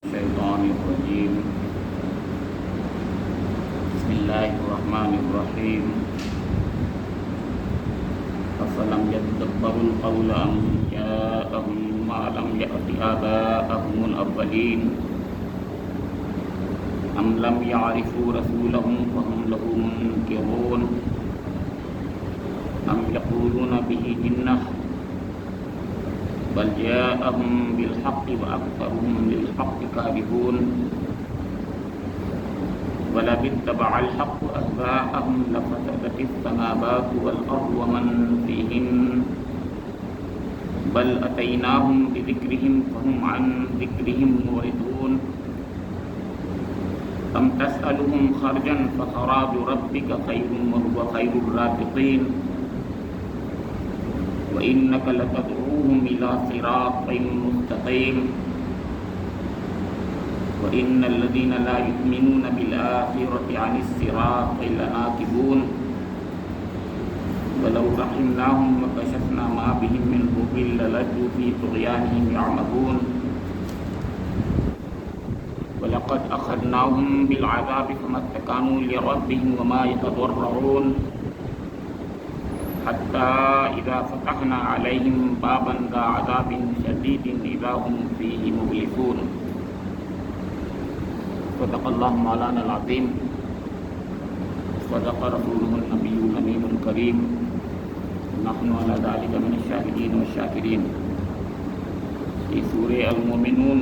الشيطان الرجيم. بسم الله الرحمن الرحيم. أفلم يدبروا القول أم جاءهم ما لم يأت آباءهم الأولين أم لم يعرفوا رسولهم فهم له منكرون أم يقولون به جنة بل جاءهم بالحق وأكثرهم للحق كارهون ولو اتبع الحق أهواءهم لفسدت السماوات والأرض ومن فيهن بل أتيناهم بذكرهم فهم عن ذكرهم معرضون أم تسألهم خرجا فخراج ربك خير وهو خير الرازقين وإنك لتدعوهم إلى صراط مستقيم وإن الذين لا يؤمنون بالآخرة عن الصراط لناكبون ولو رحمناهم وكشفنا ما بهم من ضر للجوا في طغيانهم يعمهون ولقد أخذناهم بالعذاب فما استكانوا لربهم وما يتضرعون حتى إذا فتحنا عليهم بابا ذا عذاب شديد إذا هم فيه مبلسون. صدق الله مولانا العظيم. صدق رسوله النبي الأمين الكريم. نحن على ذلك من الشاهدين والشاكرين. یہ سورہ المومنون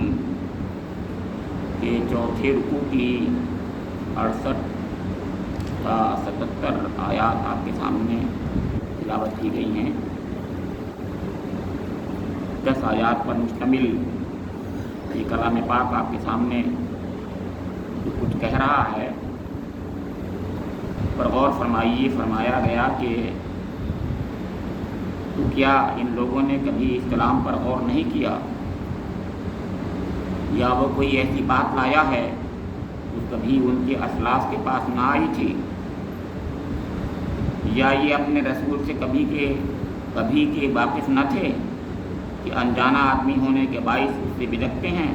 کے چوتھے رکوع کی 68 تا 77 آیات آپ کے سامنے تلاوت کی گئی ہیں. 10 آیات پر مشتمل یہ کلام پاک آپ کے سامنے جو کچھ کہہ رہا ہے پر غور فرمائیے. فرمایا گیا کہ تو کیا ان لوگوں نے کبھی اس کلام پر غور نہیں کیا یا وہ کوئی ایسی بات لایا ہے جو کبھی ان کے اسلاف کے پاس نہ آئی تھی یا یہ اپنے رسول سے کبھی کے واقف نہ تھے کہ انجانا آدمی ہونے کے باعث اس سے بدکتے ہیں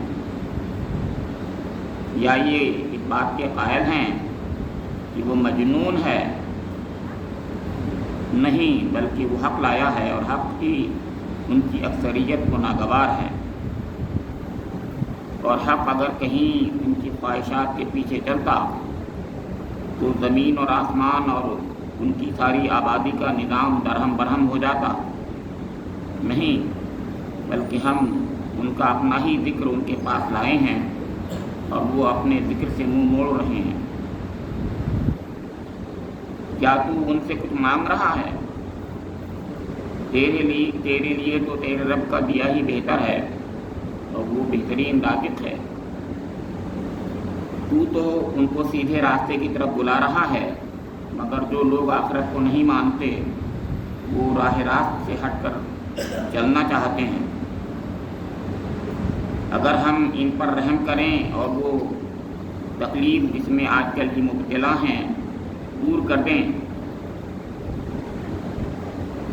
یا یہ اس بات کے قائل ہیں کہ وہ مجنون ہے. نہیں، بلکہ وہ حق لایا ہے اور حق کی ان کی اکثریت کو ناگوار ہے اور حق اگر کہیں ان کی خواہشات کے پیچھے چلتا تو زمین اور آسمان اور ان کی ساری آبادی کا نظام درہم برہم ہو جاتا. نہیں، بلکہ ہم ان کا اپنا ہی ذکر ان کے پاس لائے ہیں اور وہ اپنے ذکر سے منہ موڑ رہے ہیں. کیا تو ان سے کچھ مانگ رہا ہے؟ تیرے لیے تو تیرے رب کا دیا ہی بہتر ہے اور وہ بہترین رازق ہے. تو ان کو سیدھے راستے کی طرف بلا رہا ہے، مگر جو لوگ آخرت کو نہیں مانتے وہ راہ راست سے ہٹ کر چلنا چاہتے ہیں. اگر ہم ان پر رحم کریں اور وہ تکلیف جس میں آج کل کی مبتلا ہیں دور کر دیں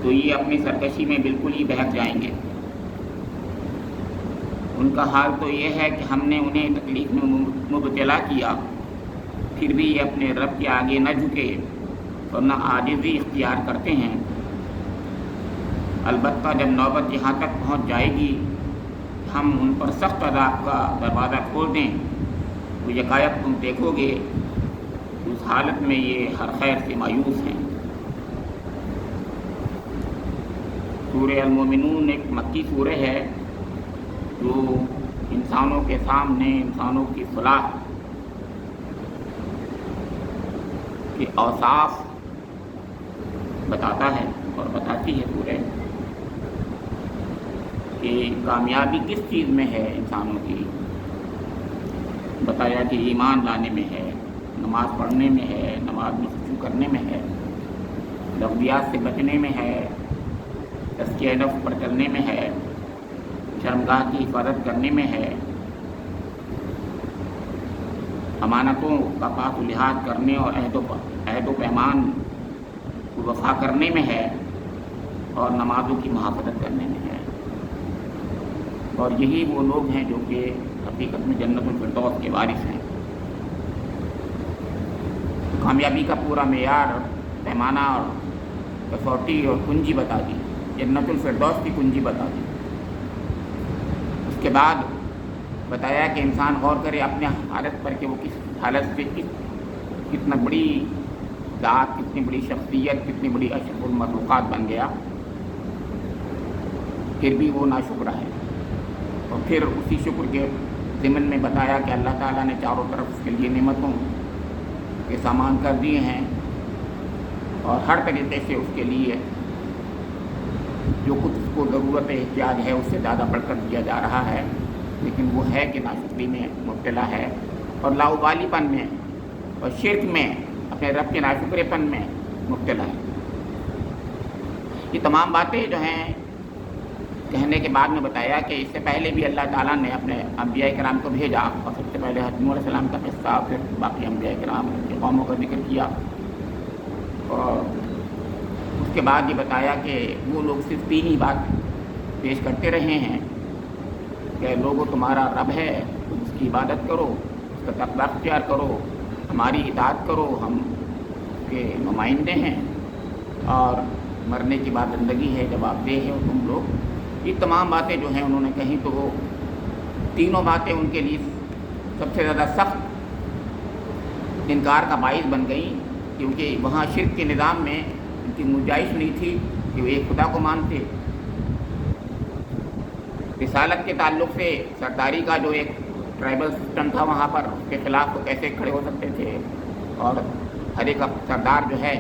تو یہ اپنی سرکشی میں بالکل ہی بہک جائیں گے. ان کا حال تو یہ ہے کہ ہم نے انہیں تکلیف میں مبتلا کیا پھر بھی یہ اپنے رب کے آگے نہ جھکے اور نہ عاجزی اختیار کرتے ہیں. البتہ جب نوبت یہاں تک پہنچ جائے گی ہم ان پر سخت عذاب کا دروازہ کھول دیں تو یکایک تم دیکھو گے اس حالت میں یہ ہر خیر سے مایوس ہیں. سورہ المومنون ایک مکی سورہ ہے جو انسانوں کے سامنے انسانوں کی صلاح کے اوصاف بتاتا ہے اور بتاتی ہے سورہ کہ کامیابی کس چیز میں ہے انسانوں کی. بتایا کہ ایمان لانے میں ہے، نماز پڑھنے میں ہے، نماز میں خشوع کرنے میں ہے، لغویات سے بچنے میں ہے، تزکیہ نفس پر چلنے میں ہے، شرمگاہ کی حفاظت کرنے میں ہے، امانتوں کا پاک و لحاظ کرنے اور عہد و پیمان کو وفا کرنے میں ہے اور نمازوں کی محافظت کرنے میں ہے. اور یہی وہ لوگ ہیں جو کہ حقیقت میں جنت الفردوس کے وارث ہیں۔ کامیابی کا پورا معیار، پیمانہ اور کسوٹی اور کنجی بتا دی، جنت الفردوس کی کنجی بتا دی۔ اس کے بعد بتایا کہ انسان غور کرے اپنے حالت پر کہ وہ کس حالت سے کتنا بڑی ذات، کتنی بڑی شخصیت، کتنی بڑی اشرف المخلوقات بن گیا، پھر بھی وہ ناشکر ہے۔ اور پھر اسی شکر کے ضمن میں بتایا کہ اللہ تعالیٰ نے چاروں طرف اس کے لیے نعمتوں کے سامان کر دیے ہیں، اور ہر طریقے سے اس کے لیے جو کچھ اس کو ضرورت احتیاج ہے اس سے زیادہ بڑھ کر دیا جا رہا ہے، لیکن وہ ہے کہ ناشکری میں مبتلا ہے اور لاؤبالی پن میں اور شرک میں، اپنے رب کے ناشکرے پن میں مبتلا ہے۔ یہ تمام باتیں جو ہیں کہنے کے بعد میں بتایا کہ اس سے پہلے بھی اللہ تعالیٰ نے اپنے انبیاء کرام کو بھیجا، اور سب سے پہلے حضرت نوح علیہ السلام کا قصہ، پھر باقی انبیاء کرام کی قوموں کا ذکر کیا، اور اس کے بعد یہ بتایا کہ وہ لوگ صرف تین ہی بات پیش کرتے رہے ہیں کہ لوگوں تمہارا رب ہے، تم اس کی عبادت کرو، اس کا تقویٰ اختیار کرو، ہماری اطاعت کرو، ہم اس کے نمائندے ہیں، اور مرنے کی بعد زندگی ہے، جواب دہ ہے تم لوگ۔ یہ تمام باتیں جو ہیں انہوں نے کہیں تو وہ تینوں باتیں ان کے لیے سب سے زیادہ سخت انکار کا باعث بن گئیں، کیونکہ وہاں شرک کے نظام میں ان کی گنجائش نہیں تھی کہ وہ ایک خدا کو مانتے۔ رسالت کے تعلق سے سرداری کا جو ایک ٹرائبل سسٹم تھا وہاں پر، اس کے خلاف وہ کیسے کھڑے ہو سکتے تھے، اور ہر ایک سردار جو ہے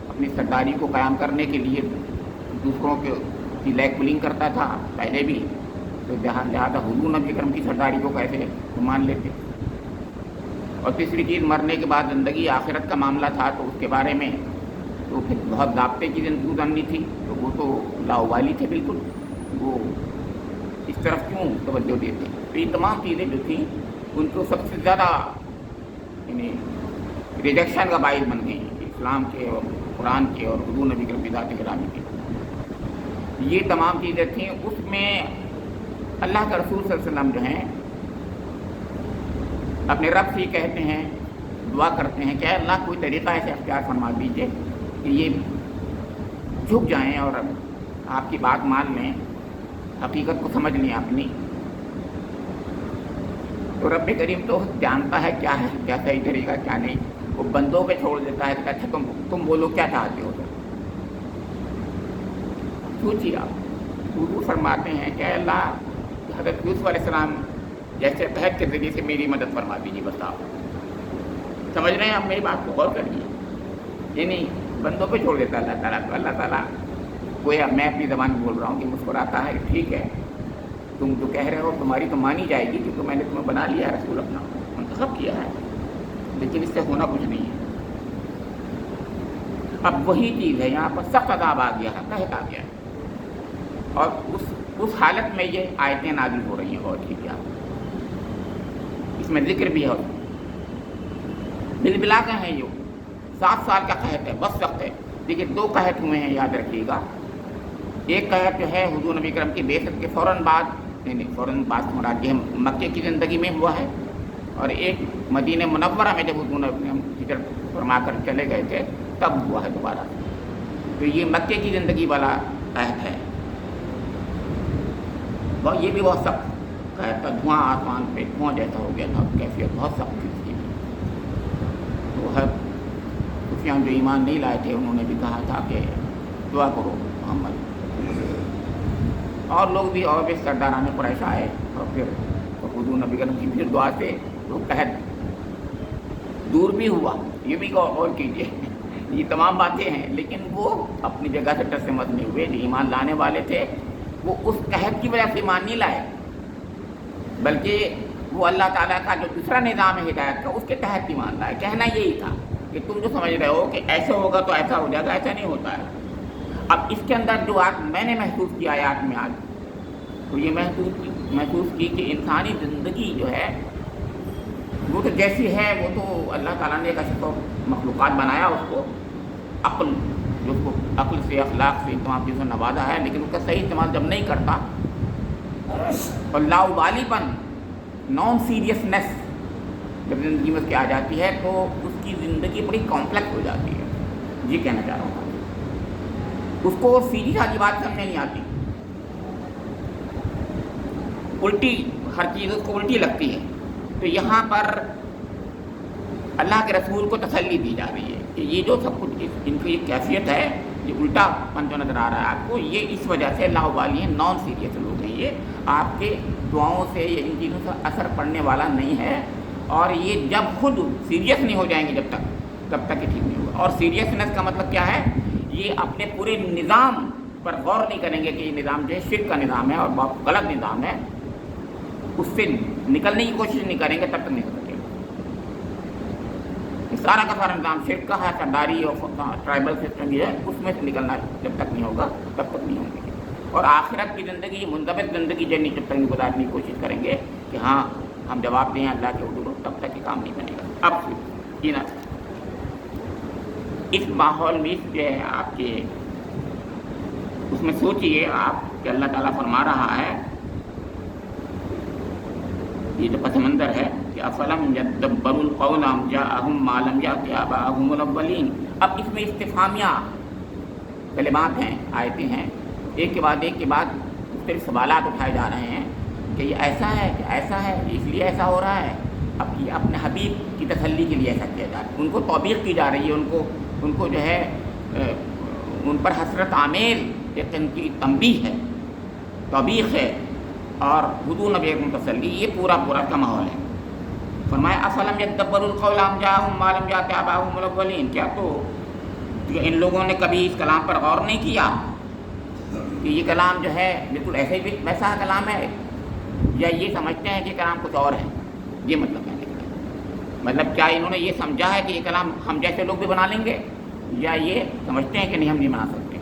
اپنی سرداری کو قائم کرنے کے لیے دوسروں کی لیگ پولنگ کرتا تھا پہلے بھی، تو لہٰذا حضور نبی اکرم کی سرداری کو کیسے مان لیتے۔ اور تیسری چیز مرنے کے بعد زندگی آخرت کا معاملہ تھا، تو اس کے بارے میں تو پھر بہت ضابطے کی زندگی گزارنی تھی، تو وہ تو لاؤبالی تھے بالکل، وہ اس طرف کیوں توجہ دیتے۔ تو یہ تمام چیزیں جو تھیں ان کو سب سے زیادہ یعنی ریجیکشن کا باعث بن گئی، اسلام کے اور قرآن کے اور حضور نبی اکرم کی ذات گرامی کے۔ یہ تمام چیزیں تھیں، اس میں اللہ کے رسول صلی اللہ علیہ وسلم جو ہیں اپنے رب سے کہتے ہیں، دعا کرتے ہیں کہ اے اللہ کوئی طریقہ ایسے اختیار فرما دیجیے کہ یہ جھک جائیں اور آپ کی بات مان لیں، حقیقت کو سمجھ لیں اپنی۔ تو رب کریم تو جانتا ہے کیا ہے، کیا صحیح طریقہ کیا نہیں، وہ بندوں پہ چھوڑ دیتا ہے کہ اچھا تم بولو کیا چاہتے ہو۔ سوچیے آپ، حضور فرماتے ہیں کہ اے اللہ حضرت یوسف علیہ السلام جیسے قحط کے ذریعے سے میری مدد فرما دیجیے، بتاؤ۔ سمجھ رہے ہیں آپ میری بات کو؟ غور کریے، یعنی بندوں پہ چھوڑ دیتا اللہ تعالیٰ کو۔ اللہ تعالیٰ گویا میں اپنی زبان میں بول رہا ہوں کہ مسکراتا ہے، ٹھیک ہے تم جو کہہ رہے ہو تمہاری تو مانی جائے گی، کیونکہ میں نے تمہیں بنا لیا ہے، رسول اپنا منتخب کیا ہے، لیکن اس سے ہونا کچھ نہیں ہے۔ اب وہی چیز ہے، یہاں پر سخت عذاب آ گیا ہے، قحط آ گیا ہے، اور اس حالت میں یہ آیتیں نازل ہو رہی ہیں۔ اور ٹھیک ہے، اس میں ذکر بھی ہے، بلبلا کا ہے، یہ 7 سال کا قحط ہے، بس سخت ہے۔ دیکھیے 2 قحط ہوئے ہیں، یاد رکھیے گا۔ ایک قحط جو ہے حضور نبی کرم کی بعثت کے فوراً بعد، فوراً بعد مراد یہ مکے کی زندگی میں ہوا ہے، اور ایک مدینہ منورہ میں جب حضور نبی کرم ہجرت فرما کر چلے گئے تھے تب ہوا ہے دوبارہ۔ تو یہ مکے کی زندگی والا قحط ہے، یہ بھی بہت سخت قحط تھا، دھواں آسمان پہ دھواں جیسا ہو گیا تھا، کیفیت بہت سخت تھی اس کی۔ تو ہر سفیان جو ایمان نہیں لائے تھے انہوں نے بھی کہا تھا کہ دعا کرو محمد، اور لوگ بھی اور بھی سرداران قریش آئے، اور پھر حضور نبی کرم کی پھر دعا سے وہ قحط دور بھی ہوا۔ یہ بھی غور کیجیے، یہ تمام باتیں ہیں، لیکن وہ اپنی جگہ سے ٹس سے مس نہیں ہوئے۔ جو ایمان لانے والے تھے وہ اس قحط کی وجہ سے ایمان نہیں لائے، بلکہ وہ اللہ تعالیٰ کا جو دوسرا نظام ہے ہدایت کا، اس کے تحت ایمان لائے۔ کہنا یہی تھا کہ تم جو سمجھ رہے ہو کہ ایسے ہوگا تو ایسا ہو جائے گا، ایسا نہیں ہوتا ہے۔ اب اس کے اندر جو آج میں نے محسوس کیا آیات میں آج، تو یہ محسوس کی کہ انسانی زندگی جو ہے وہ تو جیسی ہے، وہ تو اللہ تعالیٰ نے ایک اشرف مخلوقات بنایا، اس کو عقل، جو اس کو عقل سے اخلاق سے تمام چیزوں نوازا ہے، لیکن اس کا صحیح استعمال جب نہیں کرتا، اور لاؤبالی پن نان سیریسنس جب زندگی میں اس کی آ جاتی ہے تو اس کی زندگی بڑی کمپلیکس ہو جاتی ہے. یہ کہنا چاہ رہا ہوں. اس کو سیدھی سادھی بات سمجھ نہیں آتی, الٹی ہر چیز اس کو الٹی لگتی ہے. تو یہاں پر اللہ کے رسول کو تسلی دی جا رہی ہے کہ یہ جو سب کچھ ان کی یہ کیفیت ہے, یہ الٹا پن جو نظر آ رہا ہے آپ کو, یہ اس وجہ سے لاوالی ہیں, نان سیریس لوگ ہیں. یہ آپ کے دعاؤں سے یا ان چیزوں سے اثر پڑنے والا نہیں ہے, اور یہ جب خود سیریس نہیں ہو جائیں گے تب تک یہ ٹھیک نہیں ہوگا. اور سیریسنس کا مطلب کیا ہے, یہ اپنے پورے نظام پر غور نہیں کریں گے کہ یہ نظام جو ہے شرک کا نظام ہے اور بہت غلط نظام ہے, اس سے نکلنے کی کوشش نہیں کریں گے تب تک نہیں ہو سکے. سارا کا سارا نظام شرک کا ہے, سرداری اور ٹرائبل سسٹم یہ ہے, اس میں سے نکلنا جب تک نہیں ہوگا تب تک نہیں ہوں گے. اور آخرت کی زندگی, منضبط زندگی جب جب تک نہیں گزارنے کی کوشش کریں گے کہ ہاں ہم جواب دیں اللہ کے حضور, تب تک یہ کام نہیں بنے گا. اب یہ اس ماحول میں جو ہے آپ کے اس میں سوچئے آپ کہ اللہ تعالیٰ فرما رہا ہے, یہ جو پس منظر ہے کہ افلم یدبروا القول ام جاءہم ما لم یأت آباءہم الاولین. اب اس میں استفہامیہ کلمات ہیں, آیتیں ہیں, ایک کے بعد مختلف سوالات اٹھائے جا رہے ہیں کہ یہ ایسا ہے, کہ ایسا ہے, اس لیے ایسا ہو رہا ہے. اب یہ اپنے حبیب کی تسلی کے لیے ایسا کیا جا رہا ہے, ان کو توبیخ کی جا رہی ہے, ان کو جو ہے ان پر حسرت آمیز ایک ان کی تنبیہ ہے, توبیخ ہے, اور حضور نبی اکرم تسلی, یہ پورا کا ماحول ہے. فرمایا افلم یدبروا القول ام جاءہم ما لم یأت آباءہم الاولین. کیا تو ان لوگوں نے کبھی اس کلام پر غور نہیں کیا کہ یہ کلام جو ہے بالکل ایسے ہی ویسا کلام ہے, یا یہ سمجھتے ہیں کہ کلام کچھ اور ہے. یہ مطلب ہے, مطلب کیا انہوں نے یہ سمجھا ہے کہ یہ کلام ہم جیسے لوگ بھی بنا لیں گے, یا یہ سمجھتے ہیں کہ نہیں ہم نہیں بنا سکتے.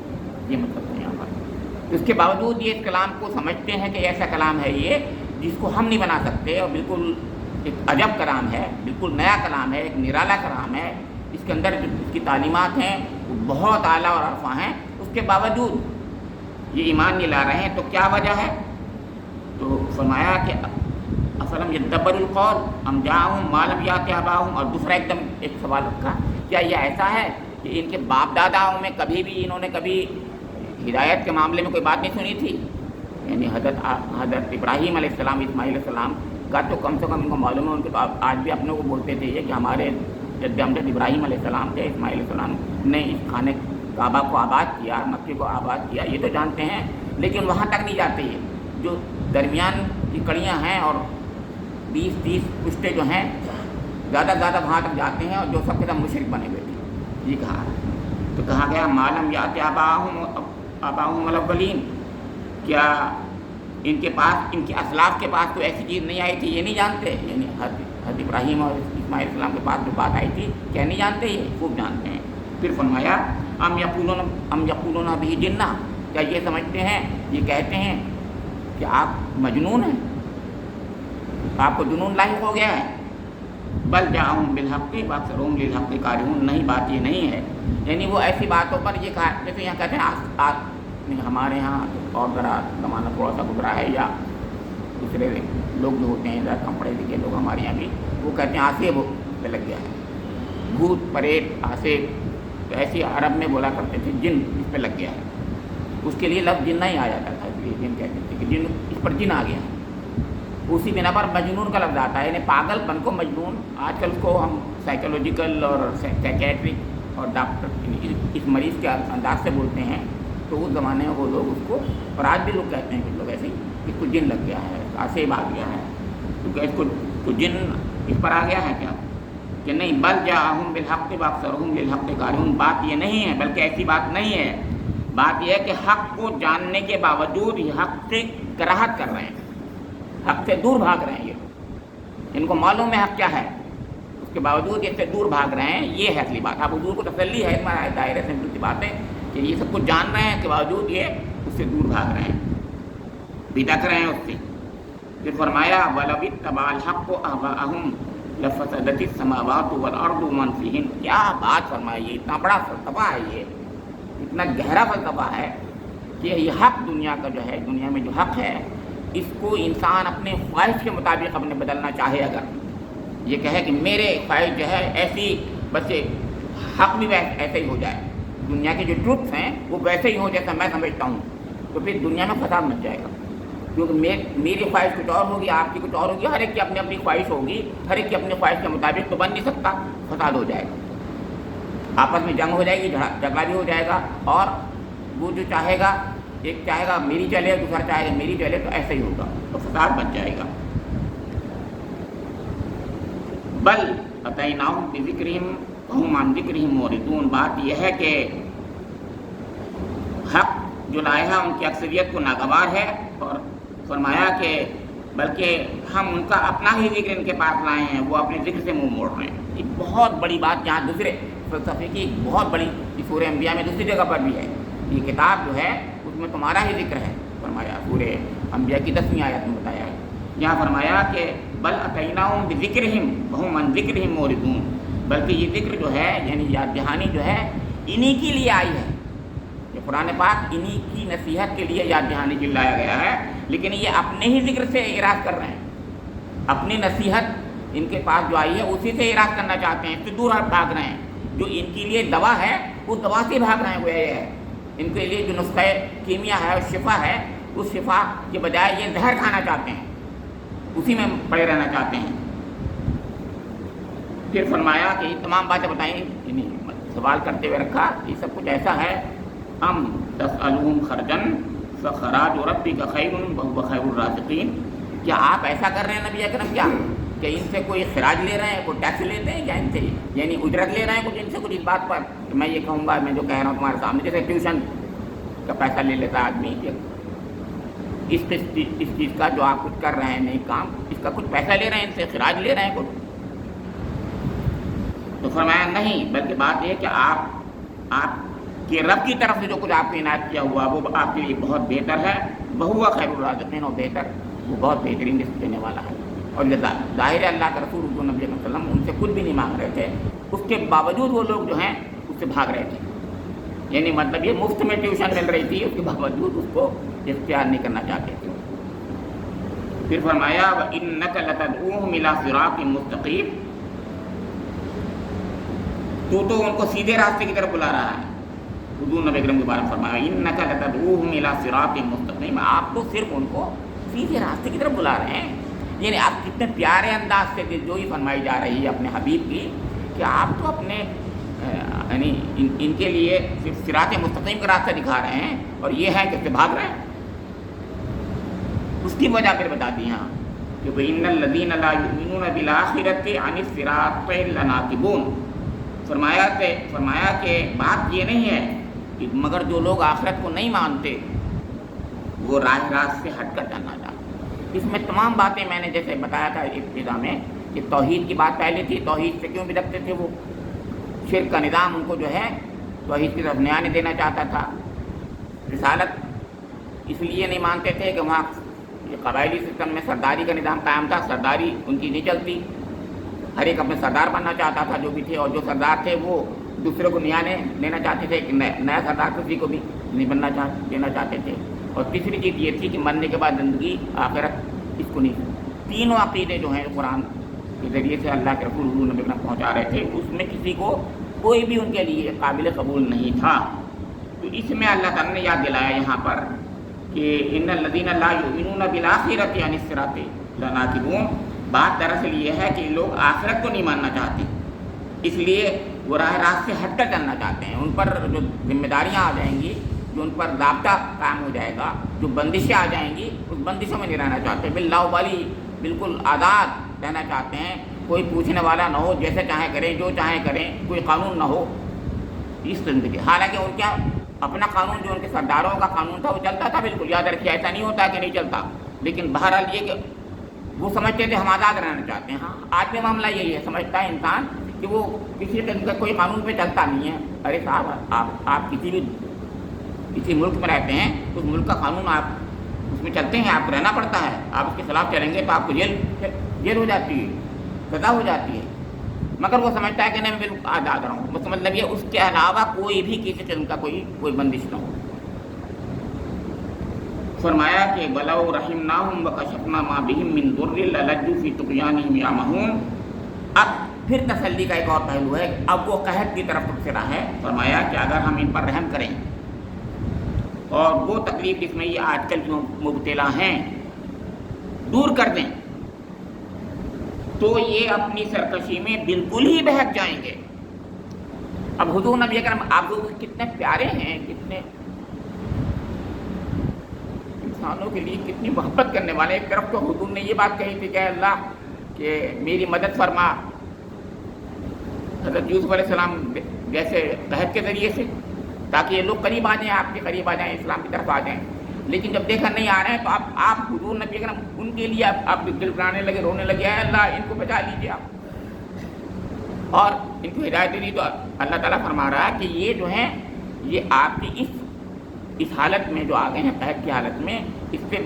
یہ مطلب ہے یہاں پر. اس کے باوجود یہ اس کلام کو سمجھتے ہیں کہ ایسا کلام ہے یہ جس کو ہم نہیں بنا سکتے, اور بالکل ایک عجب کلام ہے, بالکل نیا کلام ہے, ایک نرالا کلام ہے. اس کے اندر جو اس کی تعلیمات ہیں وہ بہت اعلیٰ اور عرفہ ہیں. اس کے باوجود یہ ایمان نہیں لا رہے ہیں. تو کیا وجہ ہے؟ تو فرمایا کہ افلم یدبروا القول ام جاءہم ما لم یأت آباءہم. اور دوسرا ایک سوال رکھا, کیا یہ ایسا ہے کہ ان کے باپ داداؤں میں کبھی بھی انہوں نے کبھی ہدایت کے معاملے میں کوئی بات نہیں سنی تھی؟ یعنی حضرت ابراہیم علیہ السلام, اسماعیل علیہ السلام کا تو کم سے کم ان کو معلوم ہے, ان کے تو آج بھی اپنے کو بولتے تھے یہ کہ ہمارے جد امجد ابراہیم علیہ السلام تھے, اسماعیل علیہ السلام نے اس خانے کعبہ کو آباد کیا, مکے کو آباد کیا, یہ تو جانتے ہیں. لیکن وہاں تک نہیں جاتے, یہ جو درمیان کی کڑیاں ہیں اور 20-30 پشتے جو ہیں زیادہ وہاں تک جاتے ہیں, اور جو سب کے سب مشرک بنے ہوئے تھے. یہ کہا تو کہا گیا ما لم یأت آباءہم الاولین. کیا ان کے پاس, ان کے اسلاف کے پاس کوئی ایسی چیز نہیں آئی تھی, یہ نہیں جانتے؟ یعنی حضرت ابراہیم اور اسماعیل السلام کے پاس جو بات آئی تھی کیا نہیں جانتے؟ یہ خوب جانتے ہیں. پھر فرمایا ام یقولون بہ جنہ. کیا یہ سمجھتے ہیں, یہ کہتے ہیں کہ آپ مجنون ہیں, آپ کو جنون لاحق ہو گیا ہے. بل جاءہم بالحق واکثرہم للحق کارہون. نہیں, بات یہ نہیں ہے. یعنی وہ ایسی باتوں پر یہ کہا, جیسے یہاں کہتے ہیں ہمارے ہاں اور ذرا زمانہ تھوڑا سا گزرا ہے, یا دوسرے لوگ جو ہوتے ہیں ذرا کم پڑھے لکھے لوگ ہمارے یہاں بھی, وہ کہتے ہیں آسیب پہ لگ گیا ہے, بھوت پریت آسیب. تو ایسی عرب میں بولا کرتے تھے جن اس پہ لگ گیا ہے. اس کے لیے لفظ جن نہیں آ جاتا تھا, اس لیے جن کہتے تھے کہ جن اس پر جن آ گیا ہے. اسی بنا پر مجنون کا لفظ آتا ہے, یعنی پاگل پن کو مجنون. آج کل اس کو ہم سائیکولوجیکل اور سائیکیٹرک اور ڈاکٹر اس مریض کے انداز سے بولتے ہیں. تو اس زمانے میں وہ لوگ اس کو, اور آج بھی لوگ کہتے ہیں کہ لوگ ایسے ہی اس کو جن لگ گیا ہے, آسیب آ گیا ہے. تو کیا اس کو جن اس پر آ گیا ہے کیا؟ کہ نہیں, بل جاءہم بالحق واکثرہم للحق کارہون. بات یہ نہیں ہے, بلکہ ایسی بات نہیں ہے. بات یہ ہے کہ حق کو جاننے کے باوجود یہ حق سے کراہت کر رہے ہیں, حق سے دور بھاگ رہے ہیں. یہ ان کو معلوم ہے حق کیا ہے, اس کے باوجود اس سے دور بھاگ رہے ہیں. یہ ہے اصلی بات. اب حضور کو تسلی ہے, ہمارا دائرے سے ملتی بات ہے کہ یہ سب کچھ جان رہے ہیں, کے باوجود یہ اس سے دور بھاگ رہے ہیں, بھٹک رہے ہیں اس سے. پھر فرمایا وَلَوِ اتَّبَعَ الْحَقُّ أَهْوَاءَهُمْ لَفَسَدَتِ السَّمَاوَاتُ وَالْأَرْضُ وَمَنْ فِيهِنَّ. کیا بات فرمائی, یہ اتنا بڑا فلسفہ ہے, یہ اتنا گہرا فلسفہ ہے کہ یہ حق دنیا کا جو ہے, دنیا میں جو حق ہے اس کو انسان اپنے خواہش کے مطابق اپنے بدلنا چاہے، اگر یہ کہے کہ میرے خواہش جو ہے ایسی، بس حق بھی ایسے ہی ہو جائے، دنیا کے جو ٹروتس ہیں وہ ویسے ہی ہوں جیسا میں سمجھتا ہوں، تو پھر دنیا میں فساد مچ جائے گا، کیونکہ میری خواہش کچھ اور ہوگی، آپ کی کچھ اور ہوگی، ہر ایک کی اپنی اپنی خواہش ہوگی، ہر ایک کی اپنی خواہش کے مطابق تو بن نہیں سکتا، فساد ہو جائے گا، آپس میں جنگ ہو جائے گی، جھگڑا بھی ہو جائے گا، اور وہ جو چاہے گا، ایک چاہے گا میری چلے، دوسرا چاہے گا میری چلے، تو ایسا ہی ہوگا، تو فساد بن جائے گا۔ بل اتیناہم بذکرہم فہم عن ذکرہم معرضون، بات یہ ہے کہ حق جو لائے ہیں ان کی اکثریت کو ناگوار ہے، اور فرمایا کہ بلکہ ہم ان کا اپنا ہی ذکر ان کے پاس لائے ہیں، وہ اپنے ذکر سے منہ موڑ رہے ہیں۔ ایک بہت بڑی بات یہاں دوسرے فلسفے کی بہت بڑی، سورہ انبیاء میں دوسری جگہ پر بھی ہے، یہ کتاب جو ہے اس میں تمہارا ہی ذکر ہے، فرمایا سورہ انبیاء کی 10ویں آیت میں بتایا ہے، یہاں فرمایا کہ بل اتیناہم بذکرہم وہم عن ذکرہم معرضون، بلکہ یہ ذکر جو ہے یعنی یاد دہانی جو ہے انہی کے لیے آئی ہے، یہ قرآن پاک انہی کی نصیحت کے لیے یاد دہانی کے لیے لایا گیا ہے، لیکن یہ اپنے ہی ذکر سے اعراض کر رہے ہیں، اپنی نصیحت ان کے پاس جو آئی ہے اسی سے اعراض کرنا چاہتے ہیں، اس سے دور بھاگ رہے ہیں، جو ان کے لیے دوا ہے وہ دوا سے بھاگ رہے ہیں، وہ یہ ہے ان کے لیے جو نسخہ کیمیا ہے اور شفا ہے، اس شفا کے بجائے یہ زہر کھانا چاہتے ہیں، اسی میں پڑے رہنا چاہتے ہیں۔ پھر فرمایا کہ یہ تمام باتیں بتائیں، یعنی سوال کرتے ہوئے رکھا یہ سب کچھ ایسا ہے، ام تسألہم خرجن فخراج ربک خیر وہو خیر الرازقین، کیا آپ ایسا کر رہے ہیں نبی اکرم کیا کہ ان سے کوئی خراج لے رہے ہیں، کوئی ٹیکس لیتے ہیں، یا ان سے یعنی اجرت لے رہے ہیں کچھ ان سے کچھ اس بات پر کہ میں یہ کہوں گا، میں جو کہہ رہا ہوں تمہارے سامنے، جیسے ٹیوشن کا پیسہ لے لیتا ہے آدمی، اس چیز کا جو آپ کچھ کر رہے ہیں نہیں کام، اس کا کچھ پیسہ لے رہے ہیں ان سے، خراج لے رہے ہیں کچھ، تو فرمایا نہیں، بلکہ بات یہ کہ آپ کے رب کی طرف سے جو کچھ آپ کو عنایت کیا ہوا وہ آپ کے لیے بہت بہتر ہے، وہو خیر الرازقین، اور بہتر وہ بہت بہترین رزق دینے والا ہے۔ اور ظاہر ہے اللہ کا رسول حضور نبی صلی اللہ علیہ وسلم ان سے کچھ بھی نہیں مانگ رہے تھے، اس کے باوجود وہ لوگ جو ہیں اس سے بھاگ رہے تھے، یعنی مطلب یہ مفت میں ٹیوشن مل رہی تھی، اس کے باوجود اس کو اختیار نہیں کرنا چاہتے تھے۔ پھر فرمایا وَإِنَّكَ لَتَدْعُوهُمْ إِلَىٰ صِرَاطٍ مُسْتَقِيمٍ، تو ان کو سیدھے راستے کی طرف بلا رہا ہے، حضور نبی اکرم کے بارے میں فرمایا إِنَّكَ لَتَدْعُوهُمْ إِلَىٰ صِرَاطٍ مُسْتَقِيمٍ، آپ تو صرف ان کو سیدھے راستے کی طرف بلا رہے ہیں، یعنی آپ کتنے پیارے انداز سے دلجوئی فرمائی جا رہی ہے اپنے حبیب کی کہ آپ تو اپنے یعنی ان کے لیے صرف صراط مستقیم کا راستہ دکھا رہے ہیں، اور یہ ہے کہ اس سے بھاگ رہے ہیں۔ اس کی وجہ پھر بتا دی ہاں کہ وَإِنَّ الَّذِينَ لَا يُؤْمِنُونَ بِالْآخِرَةِ عَنِ الصِّرَاطِ لَنَاكِبُونَ، فرمایا کہ بات یہ نہیں ہے کہ مگر جو لوگ آخرت کو نہیں مانتے وہ راہ راست سے ہٹ کر جانا چاہتے۔ اس میں تمام باتیں میں نے جیسے بتایا تھا ابتدا میں کہ توحید کی بات پہلے تھی، توحید سے کیوں بھٹکتے تھے وہ، شرک کا نظام ان کو جو ہے توحید کی طرف نیا نہیں دینا چاہتا تھا، رسالت اس لیے نہیں مانتے تھے کہ وہاں قبائلی سسٹم میں سرداری کا نظام قائم تھا، سرداری ان کی نہیں چلتی، ہر ایک اپنے سردار بننا چاہتا تھا جو بھی تھے، اور جو سردار تھے وہ دوسرے کو نیا لینا چاہتے تھے کہ نیا سردار کسی کو بھی نہیں دینا چاہتے تھے۔ اور تیسری چیز یہ تھی کہ مرنے کے بعد زندگی آخرت اس کو نہیں، تینوں عقیدے جو ہیں قرآن کے ذریعے سے اللہ کے رسول حضور نبی اکرم پہنچا رہے تھے، اس میں کسی کو کوئی بھی ان کے لیے قابل قبول نہیں تھا۔ تو اس میں اللہ تعالیٰ نے یاد دلایا یہاں پر کہ ان الذین لا یؤمنون بالآخرۃ عن الصراط لناکبون، بات دراصل یہ ہے کہ لوگ آخرت کو نہیں ماننا چاہتے، اس لیے وہ راہ راست سے ہٹ کر چلنا چاہتے ہیں، ان پر جو ذمہ داریاں آ جائیں گی، جو ان پر ضابطہ قائم ہو جائے گا، جو بندشیں آ جائیں گی، اس بندشوں میں نہیں رہنا چاہتے، باللاوبالی بالکل آزاد رہنا چاہتے ہیں، کوئی پوچھنے والا نہ ہو، جیسے چاہیں کریں، جو چاہیں کریں، کوئی قانون نہ ہو اس زندگی۔ حالانکہ ان کا اپنا قانون جو ان کے سرداروں کا قانون تھا وہ چلتا تھا، بالکل یاد رکھیے، ایسا نہیں ہوتا کہ نہیں چلتا، لیکن بہرحال یہ کہ وہ سمجھتے تھے ہم آزاد رہنا چاہتے ہیں۔ ہاں آج بھی معاملہ یہی ہے، سمجھتا ہے انسان کہ وہ کسی قسم کا کوئی قانون پہ چلتا نہیں ہے۔ ارے صاحب آپ کسی ملک میں رہتے ہیں، اس ملک کا قانون آپ اس میں چلتے ہیں، آپ کو رہنا پڑتا ہے، آپ اس کے خلاف چلیں گے تو آپ کو جیل ہو جاتی ہے، سزا ہو جاتی ہے، مگر وہ سمجھتا ہے کہ نہیں میں بالکل آزاد رہوں، بس مطلب یہ اس کے علاوہ کوئی بھی کسی قسم کا کوئی بندش نہ ہو۔ فرمایا کہ وَلَوْ رَحِمْنَاهُمْ وَكَشَفْنَا مَا بِهِمْ مِنْ ضُرٍّ لَلَجُّوا فِي طُغْيَانِهِمْ يَعْمَهُونَ۔ اب پھر تسلی کا ایک اور پہلو ہے، اب وہ قحط کی طرف تبصرہ ہے۔ فرمایا کہ اگر ہم ان پر رحم کریں اور وہ تکلیف جس میں یہ آج کل جو مبتلا ہیں دور کر دیں تو یہ اپنی سرکشی میں بالکل ہی بہک جائیں گے۔ اب حضور نبی اکرم آپ لوگ کتنے پیارے ہیں، کتنے انسانوں کے لیے کتنی محبت کرنے والے۔ ایک طرف تو حضور نے یہ بات کہی تھی کہ اللہ کہ میری مدد فرما حضرت یوسف علیہ السلام جیسے قحط کے ذریعے سے، تاکہ یہ لوگ قریب آ جائیں، آپ کے قریب آ جائیں، اسلام کی طرف آ جائیں۔ لیکن جب دیکھا نہیں آ رہے ہیں تو آپ حضور نبی اکرم ان کے لیے آپ دل بنانے لگے، رونے لگے، اے اللہ ان کو بچا لیجیے آپ، اور ان کو ہدایت دے دی۔ تو اللہ تعالیٰ فرما رہا ہے کہ یہ جو ہیں یہ آپ کی اس حالت میں جو آ گئے ہیں، قحط کی حالت میں، اس سے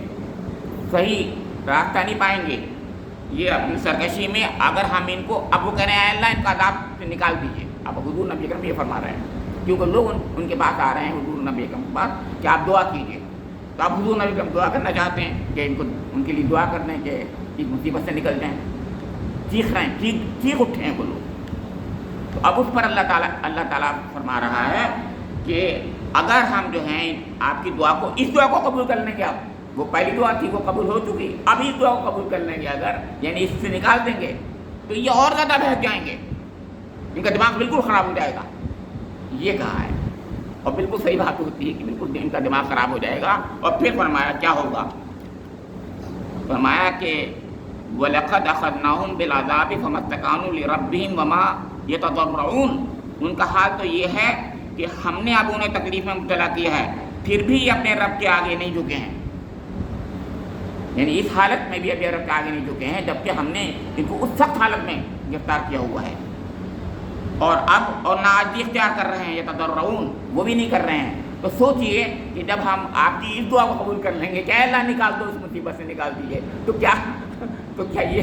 صحیح راستہ نہیں پائیں گے۔ یہ اپنی سرکشی میں اگر ہم ان کو، اب وہ کہہ رہے ہیں اللہ ان کا عذاب سے نکال دیجیے، اب حضور نبی اکرم یہ فرما رہے ہیں، کیونکہ لوگ ان کے پاس آ رہے ہیں حضور نبی اکرم کے پاس کہ آپ دعا کیجیے، تو اب حضور نبی اکرم دعا کرنا چاہتے ہیں کہ ان کے لیے دعا کر دیں کہ اس مصیبت سے نکل جائیں۔ چیخ رہے ہیں، چیخ اٹھے ہیں وہ لوگ۔ تو اب اس پر اللہ تعالیٰ فرما رہا ہے کہ اگر ہم جو ہیں آپ کی دعا کو، اس دعا کو قبول کر لیں گے، آپ وہ پہلی دعا تھی وہ قبول ہو چکی، اب اس دعا کو قبول کر لیں گے اگر، یعنی اس سے نکال دیں گے تو یہ اور زیادہ بہک جائیں گے، ان کا دماغ بالکل خراب ہو جائے گا، یہ کہا ہے۔ اور بالکل صحیح بات ہوتی ہے کہ بالکل ان کا دماغ خراب ہو جائے گا۔ اور پھر فرمایا کیا ہوگا، فرمایا کہ وَلَقَدْ أَخَذْنَاهُمْ بِالْعَذَابِ فَمَا اسْتَكَانُوا لِرَبِّهِمْ وَمَا يَتَضَرَّعُونَ۔ ان کا حال تو یہ ہے کہ ہم نے اب انہیں تکلیف میں مبتلا کیا ہے، پھر بھی اپنے رب کے آگے نہیں جھکے ہیں، یعنی اس حالت میں بھی ابھی رب کے آگے نہیں جھکے ہیں، جبکہ ہم نے ان کو اس سخت حالت میں گرفتار کیا ہوا ہے۔ اور ناعاجزی اختیار کر رہے ہیں، یتضرعون، وہ بھی نہیں کر رہے ہیں۔ تو سوچئے کہ جب ہم آپ کی اس دعا کو قبول کر لیں گے کہ اے اللہ نکال دو، اس مصیبت سے نکال دیجیے، تو کیا یہ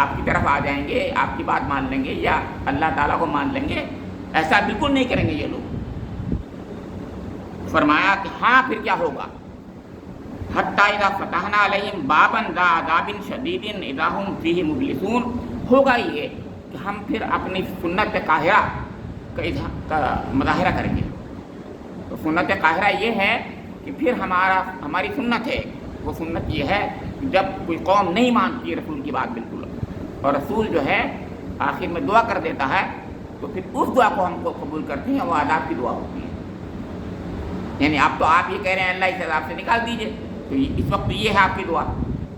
آپ کی طرف آ جائیں گے، آپ کی بات مان لیں گے یا اللہ تعالیٰ کو مان لیں گے؟ ایسا بالکل نہیں کریں گے یہ لوگ۔ فرمایا کہ ہاں پھر کیا ہوگا، حتیٰ اذا فتحنا علیہم بابا ذا عذاب شدید اذا ہم فیہ مبلسون، ہوگا یہ کہ ہم پھر اپنی سنت قاہرہ کا مظاہرہ کریں گے۔ تو سنت قاہرہ یہ ہے کہ پھر ہماری سنت ہے، وہ سنت یہ ہے کہ جب کوئی قوم نہیں مانتی رسول کی بات بالکل، اور رسول جو ہے آخر میں دعا کر دیتا ہے، تو پھر اس دعا کو ہم کو قبول کرتے ہیں، وہ عذاب کی دعا ہوتی ہے۔ یعنی اب تو آپ یہ کہہ رہے ہیں اللہ اس عذاب سے نکال دیجیے، تو اس وقت یہ ہے آپ کی دعا،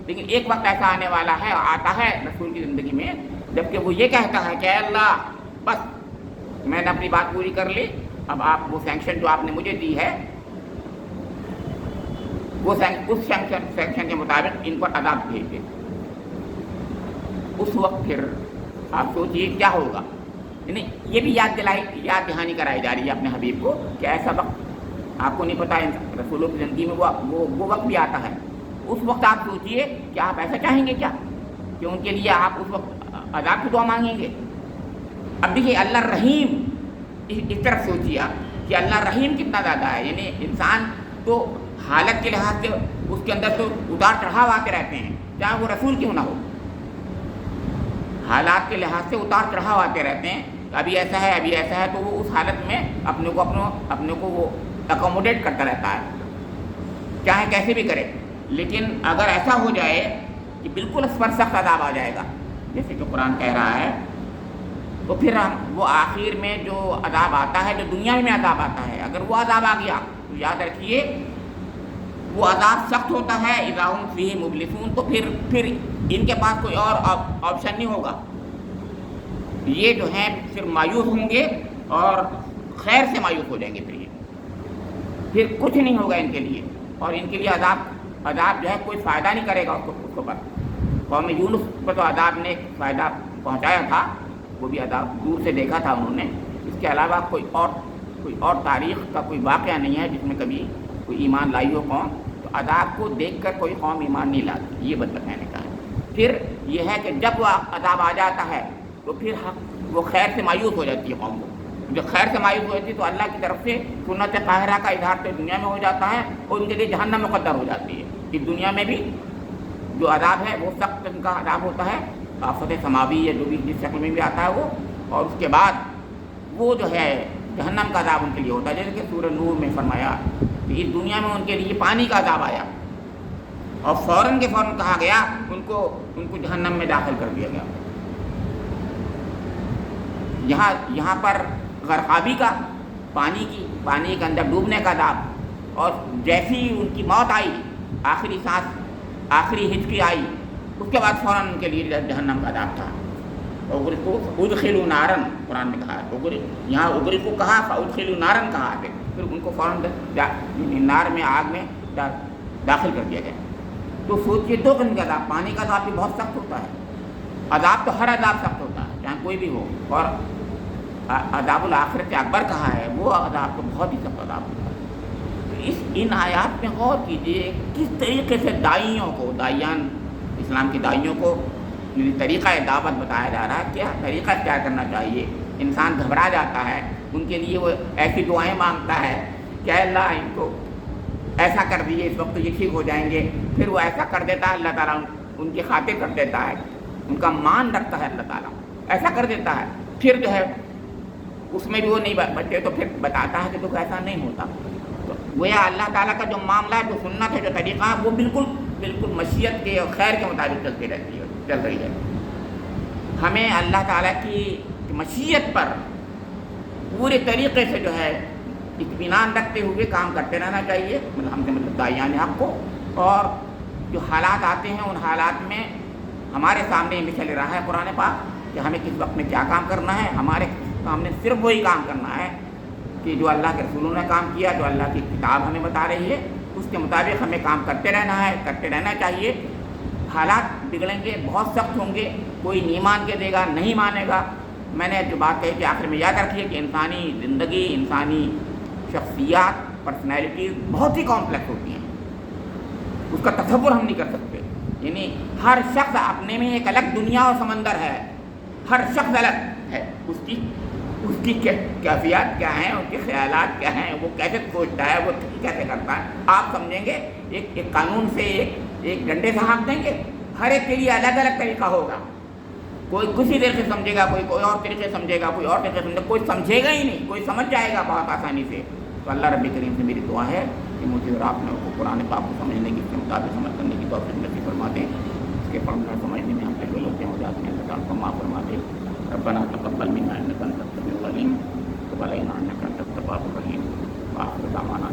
لیکن ایک وقت ایسا آنے والا ہے، آتا ہے رسول کی زندگی میں، جبکہ وہ یہ کہتا ہے کہ اے اللہ بس میں نے اپنی بات پوری کر لی، اب آپ وہ سینکشن جو آپ نے مجھے دی ہے، وہ اس سینکشن کے مطابق ان پر عذاب بھیج دیں۔ اس وقت پھر آپ سوچئے کیا ہوگا۔ یعنی یہ بھی یاد دہانی کرائی جا رہی ہے اپنے حبیب کو کہ ایسا وقت آپ کو نہیں پتہ، رسولوں کی زندگی میں وہ وقت بھی آتا ہے۔ اس وقت آپ سوچئے کہ آپ ایسا چاہیں گے کیا کہ ان کے لیے آپ اس وقت عذاب کی دعا مانگیں گے۔ اب دیکھیے اللہ رحیم، اس طرف سوچیے آپ کہ اللہ رحیم کتنا زیادہ ہے۔ یعنی انسان تو حالت کے لحاظ سے اس کے اندر تو اتار چڑھاؤ آتے رہتے ہیں، چاہے وہ رسول کیوں نہ ہو، حالات کے لحاظ سے اتار چڑھاؤ آتے رہتے ہیں، ابھی ایسا ہے ابھی ایسا ہے، تو وہ اس حالت میں اپنے کو وہ اکوموڈیٹ کرتا رہتا ہے، چاہے کیسے بھی کرے۔ لیکن اگر ایسا ہو جائے کہ بالکل اس پر سخت عذاب آ جائے گا، جیسے کہ قرآن کہہ رہا ہے، تو پھر وہ آخر میں جو عذاب آتا ہے، جو دنیا میں عذاب آتا ہے، اگر وہ عذاب آ گیا تو یاد رکھیے وہ عذاب سخت ہوتا ہے، اذا ہم فیہ مبلسون، تو پھر ان کے پاس کوئی اور آپشن نہیں ہوگا، یہ جو ہیں پھر مایوس ہوں گے اور خیر سے مایوس ہو جائیں گے، پھر کچھ نہیں ہوگا ان کے لیے، اور ان کے لیے عذاب جو ہے کوئی فائدہ نہیں کرے گا اس کو پر۔ قوم یونس پر تو عذاب نے فائدہ پہنچایا تھا، وہ بھی عذاب دور سے دیکھا تھا انہوں نے، اس کے علاوہ کوئی اور تاریخ کا کوئی واقعہ نہیں ہے جس میں کبھی کوئی ایمان لائی ہو قوم، تو عذاب کو دیکھ کر کوئی قوم ایمان نہیں لاتی، یہ مطلب کہنے کا ہے۔ پھر یہ ہے کہ جب وہ عذاب آ جاتا ہے تو پھر وہ خیر سے مایوس ہو جاتی ہے قوم کو، جو خیر سے مایوس ہوتی تو اللہ کی طرف سے سنت قاہرہ کا اظہار تو دنیا میں ہو جاتا ہے اور ان کے لیے جہنم مقدر ہو جاتی ہے. اس دنیا میں بھی جو عذاب ہے وہ سخت ان کا عذاب ہوتا ہے, آفت سماوی ہے جو بھی جس شکل میں بھی آتا ہے وہ, اور اس کے بعد وہ جو ہے جہنم کا عذاب ان کے لیے ہوتا ہے. جیسے کہ سورہ نور میں فرمایا کہ اس دنیا میں ان کے لیے پانی کا عذاب آیا اور فوراً کے فوراً کہا گیا ان کو جہنم میں داخل کر دیا گیا. یہاں پر غرقابی کا پانی کے اندر ڈوبنے کا عذاب, اور جیسی ان کی موت آئی, آخری سانس آخری ہچکی آئی, اس کے بعد فوراً ان کے لیے جہنم کا عذاب تھا. ادخلوا نارن قرآن میں کہا ہے, یہاں اگری کو کہا ادخلوا نارن کہا ہے, پھر ان کو فوراً نار میں آگ میں داخل کر دیا گیا. تو سوچیے دو قسم کا عذاب, پانی کا عذاب بھی بہت سخت ہوتا ہے, عذاب تو ہر عذاب سخت ہوتا ہے چاہے کوئی بھی ہو, اور عذاب الآخرت اکبر کہا ہے وہ عذاب تو بہت ہی سخت عذاب ہوتا ہے. تو ان آیات میں غور کیجیے کس طریقے سے دائیان اسلام کے دائیوں کو طریقہ دعوت بتایا جا رہا ہے. کیا طریقہ اختیار کرنا چاہیے. انسان گھبرا جاتا ہے, ان کے لیے وہ ایسی دعائیں مانگتا ہے کہ اللہ ان کو ایسا کر دیجیے, اس وقت یہ ٹھیک ہو جائیں گے. پھر وہ ایسا کر دیتا ہے, اللہ تعالیٰ ان کی خاطر کر دیتا ہے, ان کا مان رکھتا ہے اللہ تعالیٰ, ایسا کر دیتا ہے. پھر جو ہے اس میں بھی وہ نہیں بچے تو پھر بتاتا ہے کہ تو ایسا نہیں ہوتا. تو گویا اللہ تعالیٰ کا جو معاملہ ہے, جو سنت ہے, جو طریقہ ہے, وہ بالکل مشیت کے اور خیر کے مطابق چل رہی ہے. ہمیں اللہ تعالیٰ کی مشیت پر پورے طریقے سے جو ہے اطمینان رکھتے ہوئے کام کرتے رہنا چاہیے, ہم سے مطلب داعیان حق کو. اور جو حالات آتے ہیں ان حالات میں ہمارے سامنے مثال رہا ہے قرآن پاک کہ ہمیں کس وقت میں کیا کام کرنا ہے. ہمارے سامنے صرف وہی کام کرنا ہے کہ جو اللہ کے رسولوں نے کام کیا, جو اللہ کی کتاب ہمیں بتا رہی ہے, اس کے مطابق ہمیں کام کرتے رہنا ہے, کرتے رہنا چاہیے. حالات بگڑیں گے, بہت سخت ہوں گے, کوئی نہیں مان کے دے گا, نہیں مانے گا. میں نے جو بات کہی کہ آخر میں یاد رکھیے کہ انسانی زندگی, انسانی شخصیات, پرسنالٹیز بہت ہی کمپلیکس ہوتی ہیں, اس کا تصور ہم نہیں کر سکتے. یعنی ہر شخص اپنے میں ایک الگ دنیا اور سمندر ہے, ہر شخص الگ ہے. اس کی کیفیات کیا ہیں, اس کے خیالات کیا ہیں, وہ کیسے سوچتا ہے, وہ کیسے کرتا ہے. آپ سمجھیں گے ایک قانون سے ایک ڈنڈے سے ہانک دیں گے, ہر ایک کے لیے الگ الگ طریقہ ہوگا. کوئی کسی طریقے سے سمجھے گا, کوئی اور طریقے سے سمجھے گا, کوئی اور طریقے سے سمجھے گا, کوئی سمجھے گا ہی نہیں, کوئی سمجھ جائے گا بہت آسانی سے. تو اللہ رب کریم سے میری دعا ہے کہ مجھے اور آپ نے قرآن پاک کو سمجھنے کی, اس کے مطابق عمل کرنے کی توفیق نصیب فرما دیں. اس کے پڑھنا سمجھنے میں ہم سے جو غلطیاں ہو جاتی ہیں اللہ تعالیٰ کو معاف فرما دیں. ربنا تقبل منا انك انت السميع العليم وتب علينا انك انت التواب الرحيم. واخر دعوانا